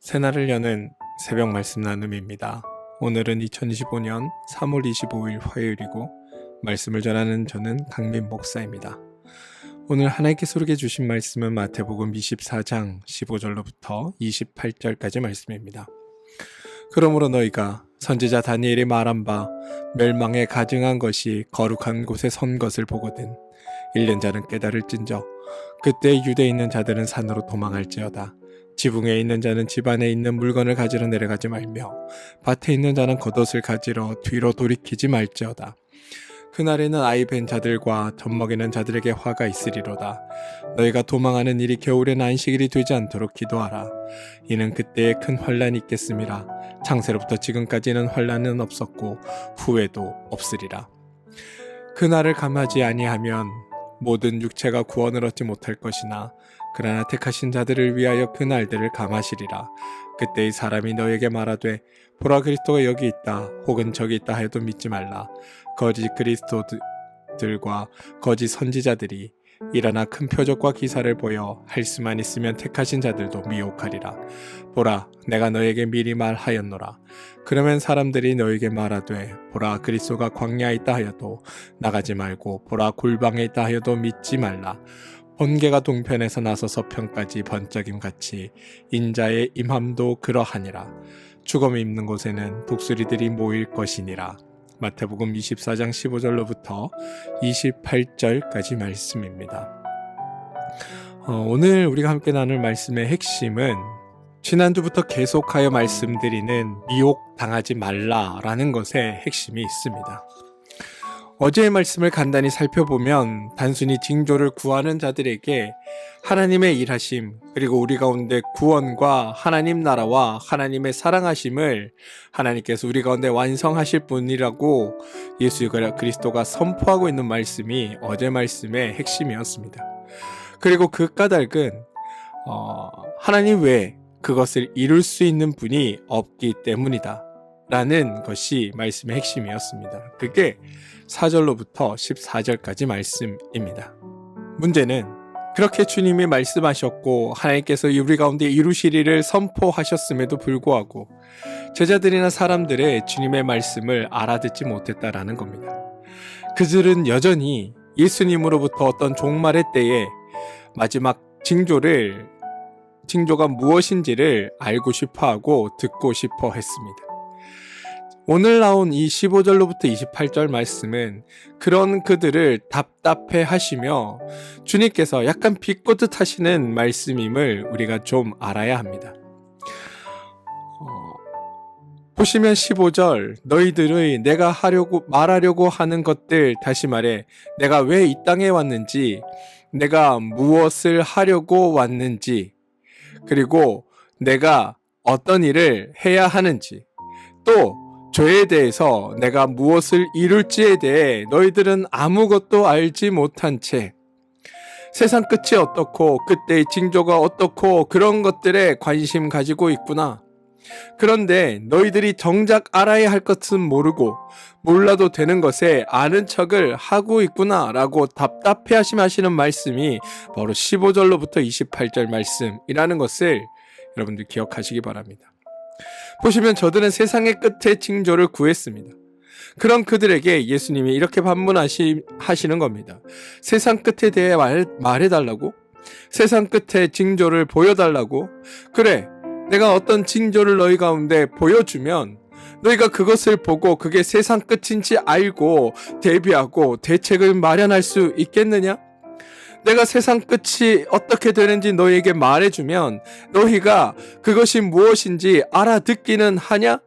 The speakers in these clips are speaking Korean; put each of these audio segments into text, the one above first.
새날을 여는 새벽 말씀 나눔입니다. 오늘은 2025년 3월 25일 화요일이고 말씀을 전하는 저는 강민 목사입니다. 오늘 하나님께서 우리에게 주신 말씀은 마태복음 24장 15절로부터 28절까지 말씀입니다. 그러므로 너희가 선지자 다니엘이 말한 바 멸망에 가증한 것이 거룩한 곳에 선 것을 보거든 읽는 자는 깨달을진저 그때 유대에 있는 자들은 산으로 도망할지어다. 지붕에 있는 자는 집 안에 있는 물건을 가지러 내려가지 말며 밭에 있는 자는 겉옷을 가지러 뒤로 돌이키지 말지어다. 그날에는 아이 벤 자들과 젖먹이는 자들에게 화가 있으리로다. 너희가 도망하는 일이 겨울엔 안식일이 되지 않도록 기도하라. 이는 그때에 큰 환란이 있겠음이라. 창세로부터 지금까지는 환란은 없었고 후에도 없으리라. 그날을 감하지 아니하면 모든 육체가 구원을 얻지 못할 것이나 그러나 택하신 자들을 위하여 그 날들을 감하시리라. 그때 이 사람이 너에게 말하되 보라 그리스도가 여기 있다 혹은 저기 있다 하여도 믿지 말라. 거짓 그리스도들과 거짓 선지자들이 일어나 큰 표적과 기사를 보여 할 수만 있으면 택하신 자들도 미혹하리라. 보라 내가 너에게 미리 말하였노라. 그러면 사람들이 너에게 말하되 보라 그리스도가 광야에 있다 하여도 나가지 말고 보라 골방에 있다 하여도 믿지 말라. 번개가 동편에서 나서 서편까지 번쩍임같이 인자의 임함도 그러하니라. 죽음이 있는 곳에는 독수리들이 모일 것이니라. 마태복음 24장 15절로부터 28절까지 말씀입니다. 오늘 우리가 함께 나눌 말씀의 핵심은 지난주부터 계속하여 말씀드리는 미혹당하지 말라라는 것에 핵심이 있습니다. 어제의 말씀을 간단히 살펴보면 단순히 징조를 구하는 자들에게 하나님의 일하심 그리고 우리 가운데 구원과 하나님 나라와 하나님의 사랑하심을 하나님께서 우리 가운데 완성하실 분이라고 예수 그리스도가 선포하고 있는 말씀이 어제 말씀의 핵심이었습니다. 그리고 그 까닭은 하나님 외에 그것을 이룰 수 있는 분이 없기 때문이다 라는 것이 말씀의 핵심이었습니다. 그게 4절로부터 14절까지 말씀입니다. 문제는 그렇게 주님이 말씀하셨고 하나님께서 우리 가운데 이루시리를 선포하셨음에도 불구하고 제자들이나 사람들의 주님의 말씀을 알아듣지 못했다라는 겁니다. 그들은 여전히 예수님으로부터 어떤 종말의 때에 마지막 징조가 무엇인지를 알고 싶어하고 듣고 싶어 했습니다. 오늘 나온 이 15절로부터 28절 말씀은 그런 그들을 답답해 하시며 주님께서 약간 비꼬듯 하시는 말씀임을 우리가 좀 알아야 합니다. 보시면 15절 너희들의 내가 말하려고 하는 것들 다시 말해 내가 왜 이 땅에 왔는지 내가 무엇을 하려고 왔는지 그리고 내가 어떤 일을 해야 하는지 또 죄에 대해서 내가 무엇을 이룰지에 대해 너희들은 아무것도 알지 못한 채 세상 끝이 어떻고 그때의 징조가 어떻고 그런 것들에 관심 가지고 있구나. 그런데 너희들이 정작 알아야 할 것은 모르고 몰라도 되는 것에 아는 척을 하고 있구나 라고 답답해 하시는 말씀이 바로 15절로부터 28절 말씀이라는 것을 여러분들 기억하시기 바랍니다. 보시면 저들은 세상의 끝에 징조를 구했습니다. 그런 그들에게 예수님이 이렇게 반문하시는 겁니다. 세상 끝에 대해 말해달라고? 세상 끝에 징조를 보여달라고? 그래, 내가 어떤 징조를 너희 가운데 보여주면 너희가 그것을 보고 그게 세상 끝인지 알고 대비하고 대책을 마련할 수 있겠느냐? 내가 세상 끝이 어떻게 되는지 너희에게 말해주면 너희가 그것이 무엇인지 알아듣기는 하냐?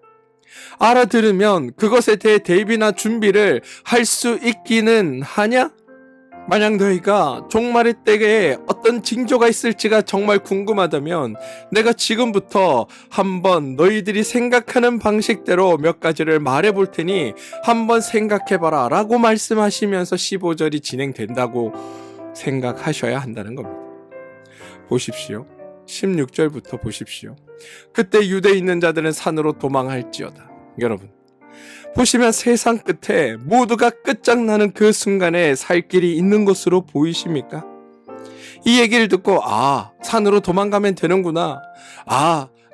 알아들으면 그것에 대해 대비나 준비를 할 수 있기는 하냐? 만약 너희가 종말의 때에 어떤 징조가 있을지가 정말 궁금하다면 내가 지금부터 한번 너희들이 생각하는 방식대로 몇 가지를 말해볼 테니 한번 생각해봐라 라고 말씀하시면서 15절이 진행된다고 생각하셔야 한다는 겁니다. 보십시오. 16절부터 보십시오. 그때 유대에 있는 자들은 산으로 도망할지어다. 여러분 보시면 세상 끝에 모두가 끝장나는 그 순간에 살 길이 있는 것으로 보이십니까? 이 얘기를 듣고 산으로 도망가면 되는구나.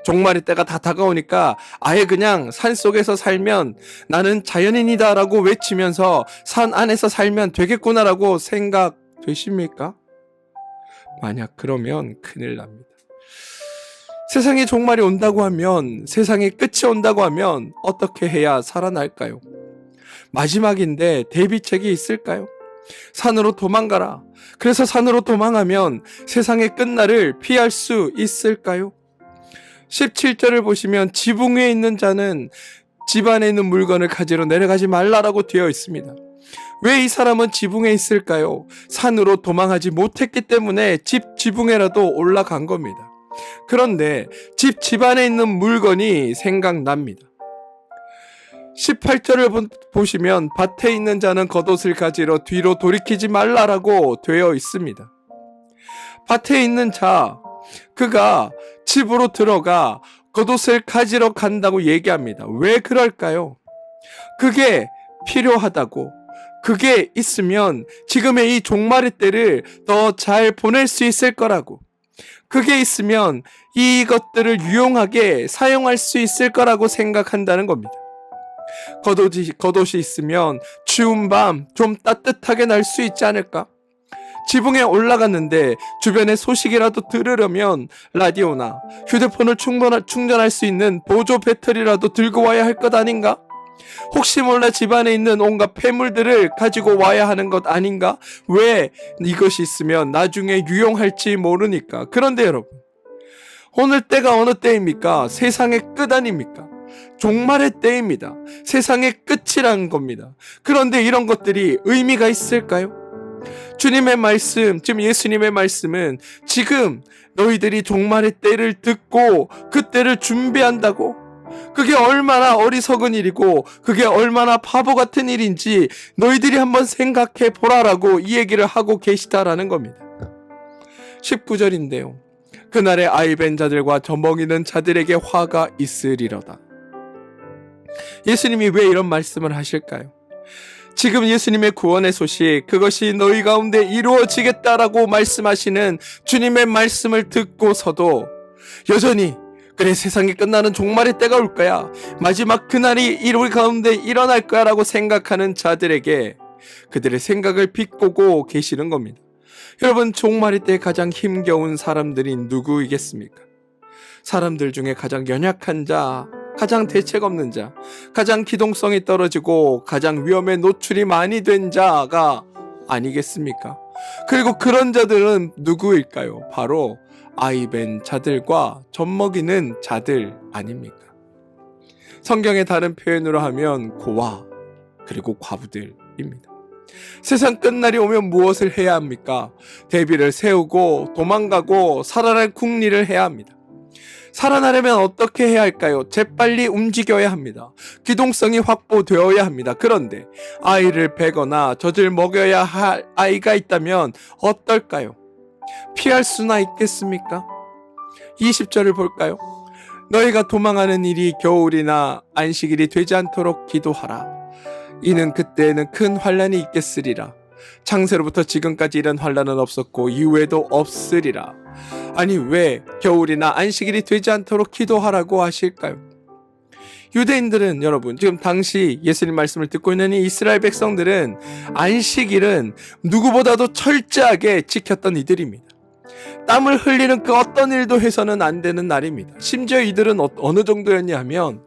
종말의 때가 다 다가오니까 아예 그냥 산 속에서 살면 나는 자연인이다라고 외치면서 산 안에서 살면 되겠구나라고 생각되십니까? 만약 그러면 큰일 납니다. 세상에 종말이 온다고 하면, 세상에 끝이 온다고 하면 어떻게 해야 살아날까요? 마지막인데 대비책이 있을까요? 산으로 도망가라. 그래서 산으로 도망하면 세상의 끝날을 피할 수 있을까요? 17절을 보시면 지붕 위에 있는 자는 집 안에 있는 물건을 가지러 내려가지 말라라고 되어 있습니다. 왜 이 사람은 지붕에 있을까요? 산으로 도망하지 못했기 때문에 지붕에라도 올라간 겁니다. 그런데 집 안에 있는 물건이 생각납니다. 18절을 보시면 밭에 있는 자는 겉옷을 가지러 뒤로 돌이키지 말라라고 되어 있습니다. 밭에 있는 자, 그가 집으로 들어가 겉옷을 가지러 간다고 얘기합니다. 왜 그럴까요? 그게 필요하다고, 그게 있으면 지금의 이 종말의 때를 더 잘 보낼 수 있을 거라고, 그게 있으면 이것들을 유용하게 사용할 수 있을 거라고 생각한다는 겁니다. 겉옷이 있으면 추운 밤 좀 따뜻하게 날 수 있지 않을까? 지붕에 올라갔는데 주변의 소식이라도 들으려면 라디오나 휴대폰을 충전할 수 있는 보조 배터리라도 들고 와야 할 것 아닌가? 혹시 몰라 집안에 있는 온갖 폐물들을 가지고 와야 하는 것 아닌가? 왜? 이것이 있으면 나중에 유용할지 모르니까. 그런데 여러분, 오늘 때가 어느 때입니까? 세상의 끝 아닙니까? 종말의 때입니다. 세상의 끝이라는 겁니다. 그런데 이런 것들이 의미가 있을까요? 주님의 말씀, 지금 예수님의 말씀은 지금 너희들이 종말의 때를 듣고 그 때를 준비한다고, 그게 얼마나 어리석은 일이고 그게 얼마나 바보 같은 일인지 너희들이 한번 생각해 보라라고 이 얘기를 하고 계시다라는 겁니다. 19절인데요. 그날에 아이벤 자들과 젖먹이는 자들에게 화가 있으리로다. 예수님이 왜 이런 말씀을 하실까요? 지금 예수님의 구원의 소식, 그것이 너희 가운데 이루어지겠다라고 말씀하시는 주님의 말씀을 듣고서도 여전히 그래, 세상이 끝나는 종말의 때가 올 거야, 마지막 그날이 우리 가운데 일어날 거야 라고 생각하는 자들에게 그들의 생각을 비꼬고 계시는 겁니다. 여러분, 종말의 때 가장 힘겨운 사람들이 누구이겠습니까? 사람들 중에 가장 연약한 자, 가장 대책 없는 자, 가장 기동성이 떨어지고 가장 위험에 노출이 많이 된 자가 아니겠습니까? 그리고 그런 자들은 누구일까요? 바로 아이벤 자들과 젖먹이는 자들 아닙니까? 성경의 다른 표현으로 하면 고아, 그리고 과부들입니다. 세상 끝날이 오면 무엇을 해야 합니까? 대비를 세우고 도망가고 살아날 궁리를 해야 합니다. 살아나려면 어떻게 해야 할까요? 재빨리 움직여야 합니다. 기동성이 확보되어야 합니다. 그런데 아이를 베거나 젖을 먹여야 할 아이가 있다면 어떨까요? 피할 수나 있겠습니까? 20절을 볼까요? 너희가 도망하는 일이 겨울이나 안식일이 되지 않도록 기도하라. 이는 그때에는 큰 환란이 있겠으리라. 창세로부터 지금까지 이런 환란은 없었고 이후에도 없으리라. 아니, 왜 겨울이나 안식일이 되지 않도록 기도하라고 하실까요? 유대인들은, 여러분, 지금 당시 예수님 말씀을 듣고 있는 이 이스라엘 백성들은 안식일은 누구보다도 철저하게 지켰던 이들입니다. 땀을 흘리는 그 어떤 일도 해서는 안 되는 날입니다. 심지어 이들은 어느 정도였냐 하면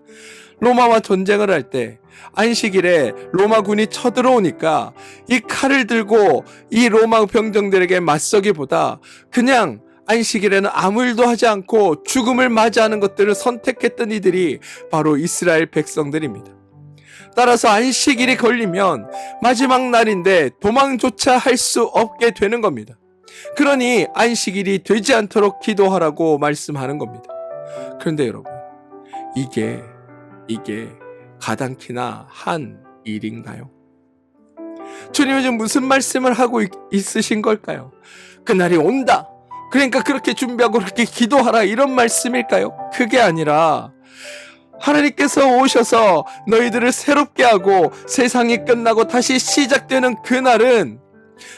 로마와 전쟁을 할 때 안식일에 로마군이 쳐들어오니까 이 칼을 들고 이 로마 병정들에게 맞서기보다 그냥 안식일에는 아무 일도 하지 않고 죽음을 맞이하는 것들을 선택했던 이들이 바로 이스라엘 백성들입니다. 따라서 안식일이 걸리면 마지막 날인데 도망조차 할 수 없게 되는 겁니다. 그러니 안식일이 되지 않도록 기도하라고 말씀하는 겁니다. 그런데 여러분, 이게 가당키나 한 일인가요? 주님은 지금 무슨 말씀을 하고 있으신 걸까요? 그날이 온다, 그러니까 그렇게 준비하고 그렇게 기도하라, 이런 말씀일까요? 그게 아니라 하나님께서 오셔서 너희들을 새롭게 하고 세상이 끝나고 다시 시작되는 그날은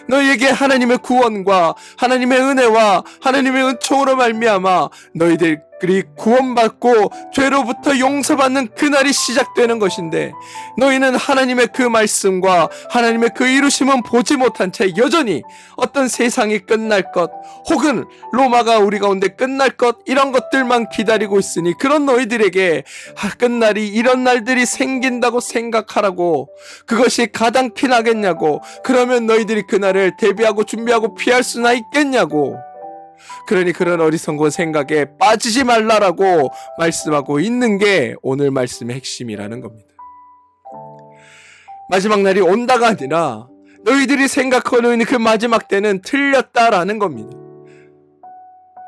너희에게 하나님의 구원과 하나님의 은혜와 하나님의 은총으로 말미암아 너희들 그리 구원받고 죄로부터 용서받는 그날이 시작되는 것인데, 너희는 하나님의 그 말씀과 하나님의 그 이루심은 보지 못한 채 여전히 어떤 세상이 끝날 것, 혹은 로마가 우리 가운데 끝날 것, 이런 것들만 기다리고 있으니, 그런 너희들에게 끝날이 이런 날들이 생긴다고 생각하라고, 그것이 가당키 나겠냐고, 그러면 너희들이 그날을 대비하고 준비하고 피할 수나 있겠냐고. 그러니 그런 어리석은 생각에 빠지지 말라라고 말씀하고 있는 게 오늘 말씀의 핵심이라는 겁니다. 마지막 날이 온다가 아니라 너희들이 생각하는 그 마지막 때는 틀렸다라는 겁니다.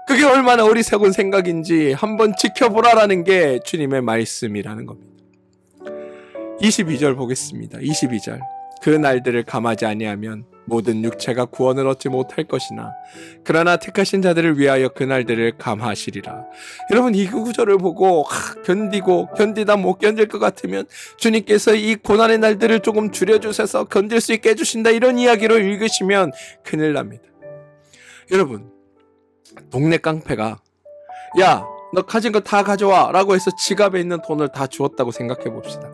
그게 얼마나 어리석은 생각인지 한번 지켜보라라는 게 주님의 말씀이라는 겁니다. 22절 보겠습니다. 22절. 그 날들을 감하지 아니하면 모든 육체가 구원을 얻지 못할 것이나 그러나 택하신 자들을 위하여 그 날들을 감하시리라. 여러분, 이 구절을 보고 견디다 못 견딜 것 같으면 주님께서 이 고난의 날들을 조금 줄여주셔서 견딜 수 있게 해주신다, 이런 이야기로 읽으시면 큰일 납니다. 여러분, 동네 깡패가 야, 너 가진 거 다 가져와 라고 해서 지갑에 있는 돈을 다 주었다고 생각해 봅시다.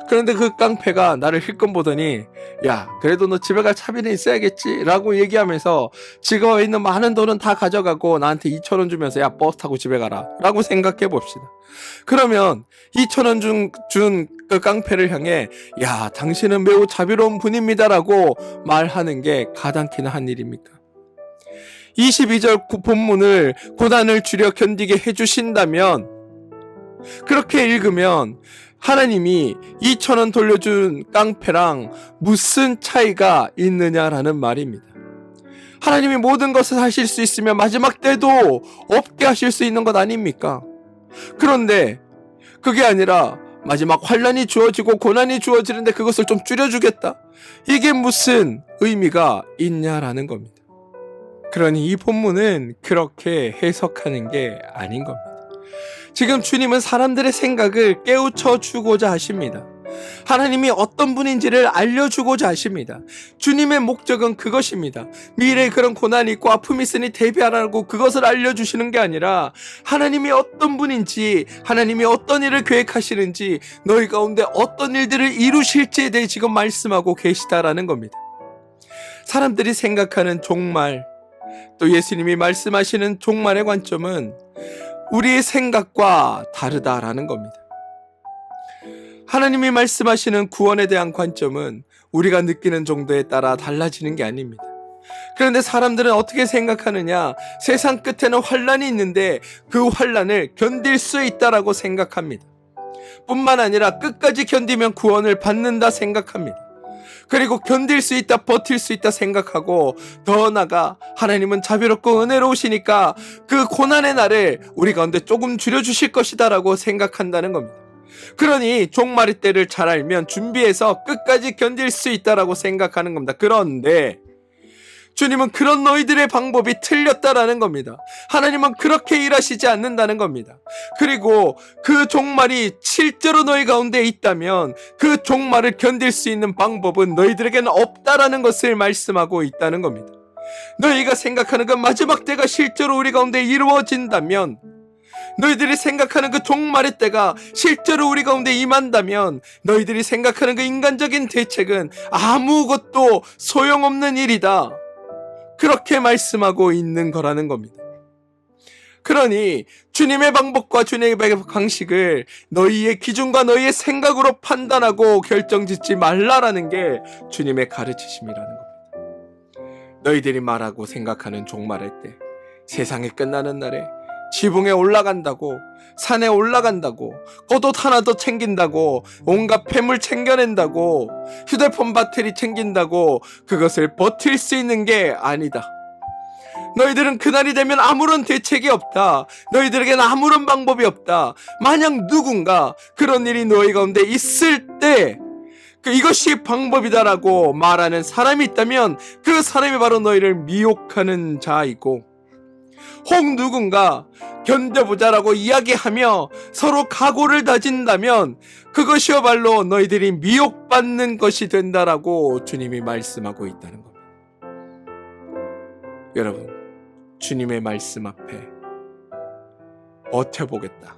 그런데 그 깡패가 나를 힐끔 보더니 야, 그래도 너 집에 갈 차비는 있어야겠지 라고 얘기하면서 지갑에 있는 많은 돈은 다 가져가고 나한테 2,000원 주면서 야, 버스 타고 집에 가라 라고 생각해 봅시다. 그러면 2,000원 준 그 깡패를 향해 야, 당신은 매우 자비로운 분입니다 라고 말하는 게 가당키나 한 일입니까? 22절 본문을 고난을 줄여 견디게 해주신다면, 그렇게 읽으면 하나님이 2,000원 돌려준 깡패랑 무슨 차이가 있느냐라는 말입니다. 하나님이 모든 것을 하실 수 있으면 마지막 때도 없게 하실 수 있는 것 아닙니까? 그런데 그게 아니라 마지막 환난이 주어지고 고난이 주어지는데 그것을 좀 줄여주겠다, 이게 무슨 의미가 있냐라는 겁니다. 그러니 이 본문은 그렇게 해석하는 게 아닌 겁니다. 지금 주님은 사람들의 생각을 깨우쳐 주고자 하십니다. 하나님이 어떤 분인지를 알려주고자 하십니다. 주님의 목적은 그것입니다. 미래에 그런 고난이 있고 아픔이 있으니 대비하라고 그것을 알려주시는 게 아니라, 하나님이 어떤 분인지, 하나님이 어떤 일을 계획하시는지, 너희 가운데 어떤 일들을 이루실지에 대해 지금 말씀하고 계시다라는 겁니다. 사람들이 생각하는 종말, 또 예수님이 말씀하시는 종말의 관점은 우리의 생각과 다르다라는 겁니다. 하나님이 말씀하시는 구원에 대한 관점은 우리가 느끼는 정도에 따라 달라지는 게 아닙니다. 그런데 사람들은 어떻게 생각하느냐? 세상 끝에는 환난이 있는데 그 환난을 견딜 수 있다라고 생각합니다. 뿐만 아니라 끝까지 견디면 구원을 받는다 생각합니다. 그리고 견딜 수 있다, 버틸 수 있다 생각하고, 더 나아가 하나님은 자비롭고 은혜로우시니까 그 고난의 날을 우리 가운데 조금 줄여주실 것이다 라고 생각한다는 겁니다. 그러니 종말의 때를 잘 알면 준비해서 끝까지 견딜 수 있다라고 생각하는 겁니다. 그런데 주님은 그런 너희들의 방법이 틀렸다라는 겁니다. 하나님은 그렇게 일하시지 않는다는 겁니다. 그리고 그 종말이 실제로 너희 가운데 있다면 그 종말을 견딜 수 있는 방법은 너희들에게는 없다라는 것을 말씀하고 있다는 겁니다. 너희가 생각하는 그 마지막 때가 실제로 우리 가운데 이루어진다면, 너희들이 생각하는 그 종말의 때가 실제로 우리 가운데 임한다면, 너희들이 생각하는 그 인간적인 대책은 아무것도 소용없는 일이다, 그렇게 말씀하고 있는 거라는 겁니다. 그러니 주님의 방법과 주님의 방식을 너희의 기준과 너희의 생각으로 판단하고 결정짓지 말라라는 게 주님의 가르치심이라는 겁니다. 너희들이 말하고 생각하는 종말의 때, 세상이 끝나는 날에 지붕에 올라간다고, 산에 올라간다고, 겉옷 하나 더 챙긴다고, 온갖 폐물 챙겨낸다고, 휴대폰 배터리 챙긴다고 그것을 버틸 수 있는 게 아니다. 너희들은 그날이 되면 아무런 대책이 없다. 너희들에게는 아무런 방법이 없다. 만약 누군가 그런 일이 너희 가운데 있을 때 이것이 방법이다라고 말하는 사람이 있다면 그 사람이 바로 너희를 미혹하는 자이고, 혹 누군가 견뎌보자라고 이야기하며 서로 각오를 다진다면 그것이야말로 너희들이 미혹받는 것이 된다라고 주님이 말씀하고 있다는 겁니다. 여러분, 주님의 말씀 앞에 버텨보겠다,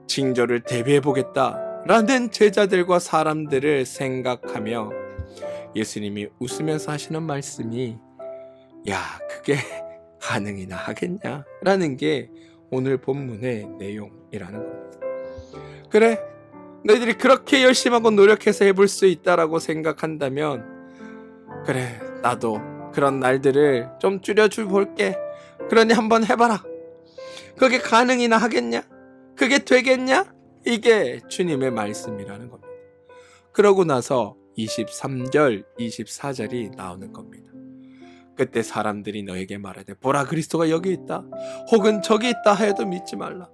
징조를 대비해보겠다 라는 제자들과 사람들을 생각하며 예수님이 웃으면서 하시는 말씀이, 야, 그게 가능이나 하겠냐 라는 게 오늘 본문의 내용이라는 겁니다. 그래, 너희들이 그렇게 열심히 하고 노력해서 해볼 수 있다라고 생각한다면, 그래, 나도 그런 날들을 좀 줄여줄 볼게. 그러니 한번 해봐라. 그게 가능이나 하겠냐? 그게 되겠냐? 이게 주님의 말씀이라는 겁니다. 그러고 나서 23절, 24절이 나오는 겁니다. 그때 사람들이 너에게 말하되 보라, 그리스도가 여기 있다, 혹은 저기 있다 하여도 믿지 말라.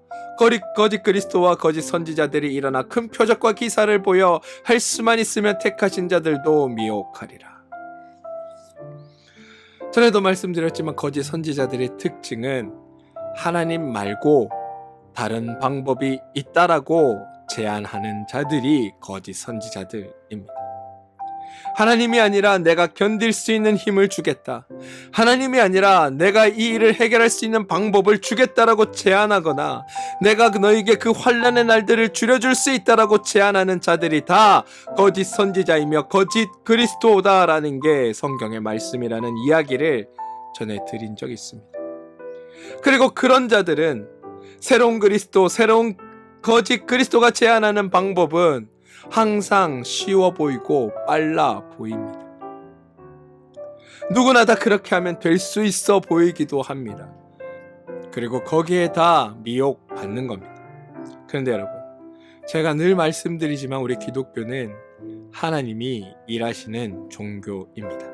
거짓 그리스도와 거짓 선지자들이 일어나 큰 표적과 기사를 보여 할 수만 있으면 택하신 자들도 미혹하리라. 전에도 말씀드렸지만 거짓 선지자들의 특징은 하나님 말고 다른 방법이 있다라고 제안하는 자들이 거짓 선지자들입니다. 하나님이 아니라 내가 견딜 수 있는 힘을 주겠다, 하나님이 아니라 내가 이 일을 해결할 수 있는 방법을 주겠다라고 제안하거나 내가 너에게 그 환난의 날들을 줄여줄 수 있다라고 제안하는 자들이 다 거짓 선지자이며 거짓 그리스도다라는 게 성경의 말씀이라는 이야기를 전해드린 적이 있습니다. 그리고 그런 자들은 새로운 그리스도, 새로운 거짓 그리스도가 제안하는 방법은 항상 쉬워 보이고 빨라 보입니다. 누구나 다 그렇게 하면 될 수 있어 보이기도 합니다. 그리고 거기에 다 미혹받는 겁니다. 그런데 여러분, 제가 늘 말씀드리지만 우리 기독교는 하나님이 일하시는 종교입니다.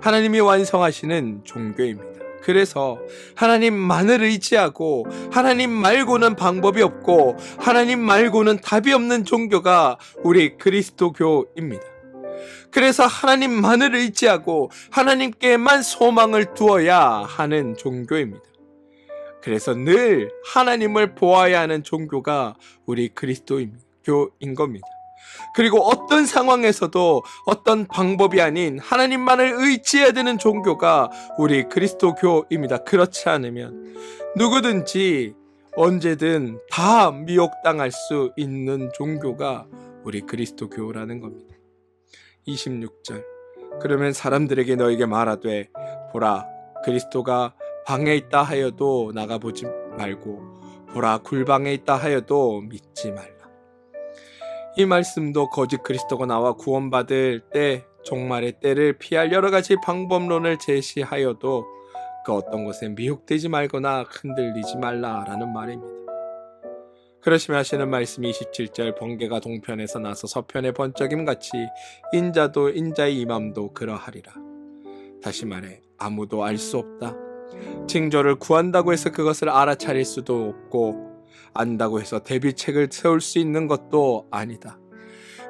하나님이 완성하시는 종교입니다. 그래서 하나님만을 의지하고 하나님 말고는 방법이 없고 하나님 말고는 답이 없는 종교가 우리 그리스도교입니다. 그래서 하나님만을 의지하고 하나님께만 소망을 두어야 하는 종교입니다. 그래서 늘 하나님을 보아야 하는 종교가 우리 그리스도교인 겁니다. 그리고 어떤 상황에서도 어떤 방법이 아닌 하나님만을 의지해야 되는 종교가 우리 그리스도교입니다. 그렇지 않으면 누구든지 언제든 다 미혹당할 수 있는 종교가 우리 그리스도교라는 겁니다. 26절, 그러면 사람들에게 너에게 말하되 보라, 그리스도가 방에 있다 하여도 나가보지 말고 보라, 굴방에 있다 하여도 믿지 말라. 이 말씀도 거짓 그리스도가 나와 구원받을 때 종말의 때를 피할 여러 가지 방법론을 제시하여도 그 어떤 것에 미혹되지 말거나 흔들리지 말라라는 말입니다. 그러시며 하시는 말씀이 27절, 번개가 동편에서 나서 서편에 번쩍임같이 인자도 인자의 임함도 그러하리라. 다시 말해, 아무도 알 수 없다. 징조를 구한다고 해서 그것을 알아차릴 수도 없고 안다고 해서 대비책을 세울 수 있는 것도 아니다.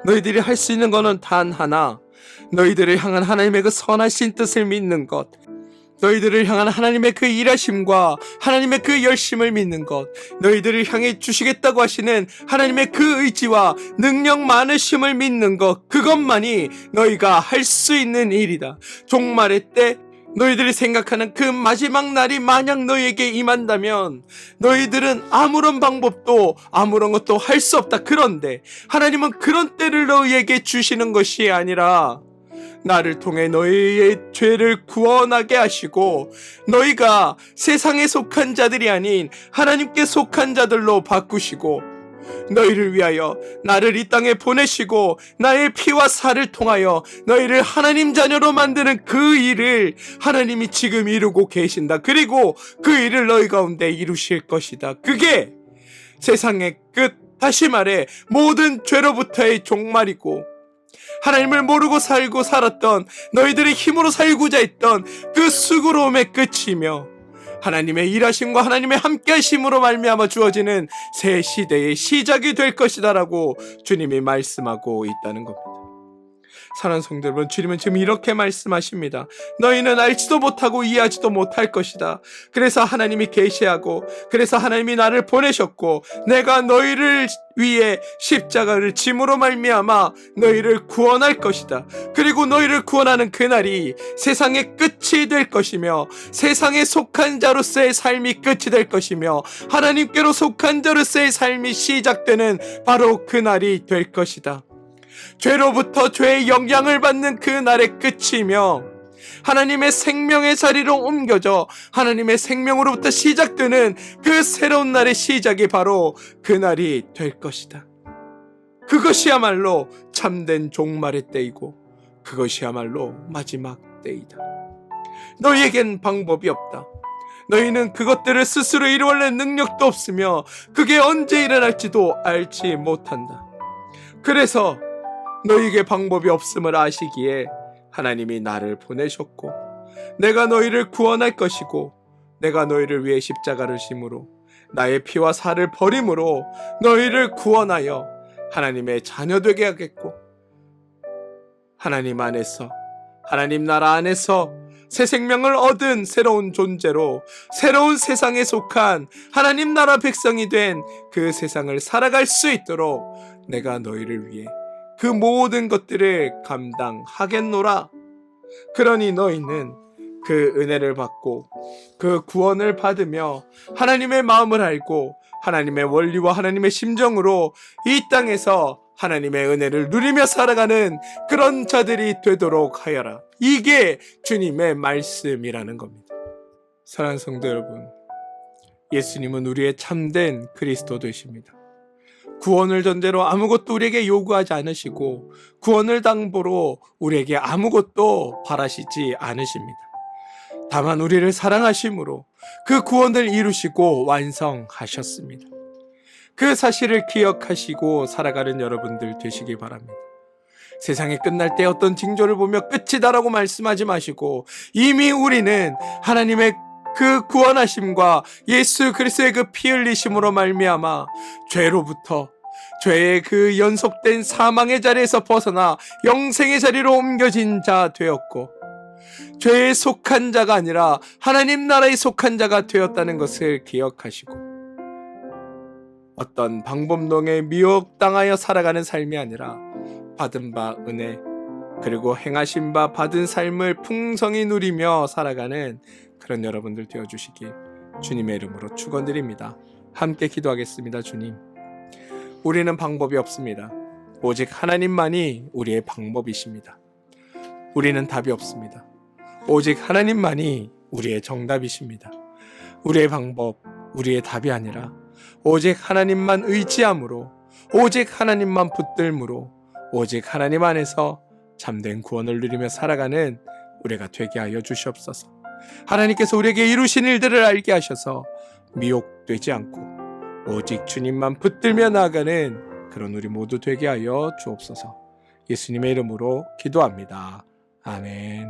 너희들이 할 수 있는 것은 단 하나, 너희들을 향한 하나님의 그 선하신 뜻을 믿는 것, 너희들을 향한 하나님의 그 일하심과 하나님의 그 열심을 믿는 것, 너희들을 향해 주시겠다고 하시는 하나님의 그 의지와 능력 많으심을 믿는 것, 그것만이 너희가 할 수 있는 일이다. 종말의 때 너희들이 생각하는 그 마지막 날이 만약 너희에게 임한다면 너희들은 아무런 방법도 아무런 것도 할 수 없다. 그런데 하나님은 그런 때를 너희에게 주시는 것이 아니라 나를 통해 너희의 죄를 구원하게 하시고 너희가 세상에 속한 자들이 아닌 하나님께 속한 자들로 바꾸시고 너희를 위하여 나를 이 땅에 보내시고 나의 피와 살을 통하여 너희를 하나님 자녀로 만드는 그 일을 하나님이 지금 이루고 계신다. 그리고 그 일을 너희 가운데 이루실 것이다. 그게 세상의 끝, 다시 말해 모든 죄로부터의 종말이고 하나님을 모르고 살고 살았던 너희들의 힘으로 살고자 했던 그 수고로움의 끝이며 하나님의 일하심과 하나님의 함께하심으로 말미암아 주어지는 새 시대의 시작이 될 것이다 라고 주님이 말씀하고 있다는 겁니다. 사랑하는 성도 여러분, 주님은 지금 이렇게 말씀하십니다. 너희는 알지도 못하고 이해하지도 못할 것이다. 그래서 하나님이 계시하고, 그래서 하나님이 나를 보내셨고, 내가 너희를 위해 십자가를 짐으로 말미암아 너희를 구원할 것이다. 그리고 너희를 구원하는 그날이 세상의 끝이 될 것이며, 세상에 속한 자로서의 삶이 끝이 될 것이며, 하나님께로 속한 자로서의 삶이 시작되는 바로 그날이 될 것이다. 죄로부터 죄의 영향을 받는 그 날의 끝이며, 하나님의 생명의 자리로 옮겨져 하나님의 생명으로부터 시작되는 그 새로운 날의 시작이 바로 그 날이 될 것이다. 그것이야말로 참된 종말의 때이고, 그것이야말로 마지막 때이다. 너희에겐 방법이 없다. 너희는 그것들을 스스로 이루어낼 능력도 없으며 그게 언제 일어날지도 알지 못한다. 그래서 너희에게 방법이 없음을 아시기에 하나님이 나를 보내셨고, 내가 너희를 구원할 것이고, 내가 너희를 위해 십자가를 심으로 나의 피와 살을 버림으로 너희를 구원하여 하나님의 자녀 되게 하겠고, 하나님 안에서, 하나님 나라 안에서 새 생명을 얻은 새로운 존재로 새로운 세상에 속한 하나님 나라 백성이 된 그 세상을 살아갈 수 있도록 내가 너희를 위해 그 모든 것들을 감당하겠노라. 그러니 너희는 그 은혜를 받고 그 구원을 받으며 하나님의 마음을 알고 하나님의 원리와 하나님의 심정으로 이 땅에서 하나님의 은혜를 누리며 살아가는 그런 자들이 되도록 하여라. 이게 주님의 말씀이라는 겁니다. 사랑하는 성도 여러분, 예수님은 우리의 참된 그리스도 되십니다. 구원을 전제로 아무것도 우리에게 요구하지 않으시고, 구원을 담보로 우리에게 아무것도 바라시지 않으십니다. 다만 우리를 사랑하심으로 그 구원을 이루시고 완성하셨습니다. 그 사실을 기억하시고 살아가는 여러분들 되시기 바랍니다. 세상이 끝날 때 어떤 징조를 보며 끝이다라고 말씀하지 마시고, 이미 우리는 하나님의 그 구원하심과 예수 그리스도의 그 피 흘리심으로 말미암아 죄로부터, 죄의 그 연속된 사망의 자리에서 벗어나 영생의 자리로 옮겨진 자 되었고, 죄에 속한 자가 아니라 하나님 나라에 속한 자가 되었다는 것을 기억하시고, 어떤 방법론에 미혹당하여 살아가는 삶이 아니라 받은 바 은혜, 그리고 행하신 바 받은 삶을 풍성히 누리며 살아가는 그런 여러분들 되어주시길 주님의 이름으로 축원드립니다. 함께 기도하겠습니다. 주님, 우리는 방법이 없습니다. 오직 하나님만이 우리의 방법이십니다. 우리는 답이 없습니다. 오직 하나님만이 우리의 정답이십니다. 우리의 방법, 우리의 답이 아니라 오직 하나님만 의지함으로, 오직 하나님만 붙들므로, 오직 하나님 안에서 참된 구원을 누리며 살아가는 우리가 되게 하여 주시옵소서. 하나님께서 우리에게 이루신 일들을 알게 하셔서 미혹되지 않고 오직 주님만 붙들며 나아가는 그런 우리 모두 되게 하여 주옵소서. 예수님의 이름으로 기도합니다. 아멘.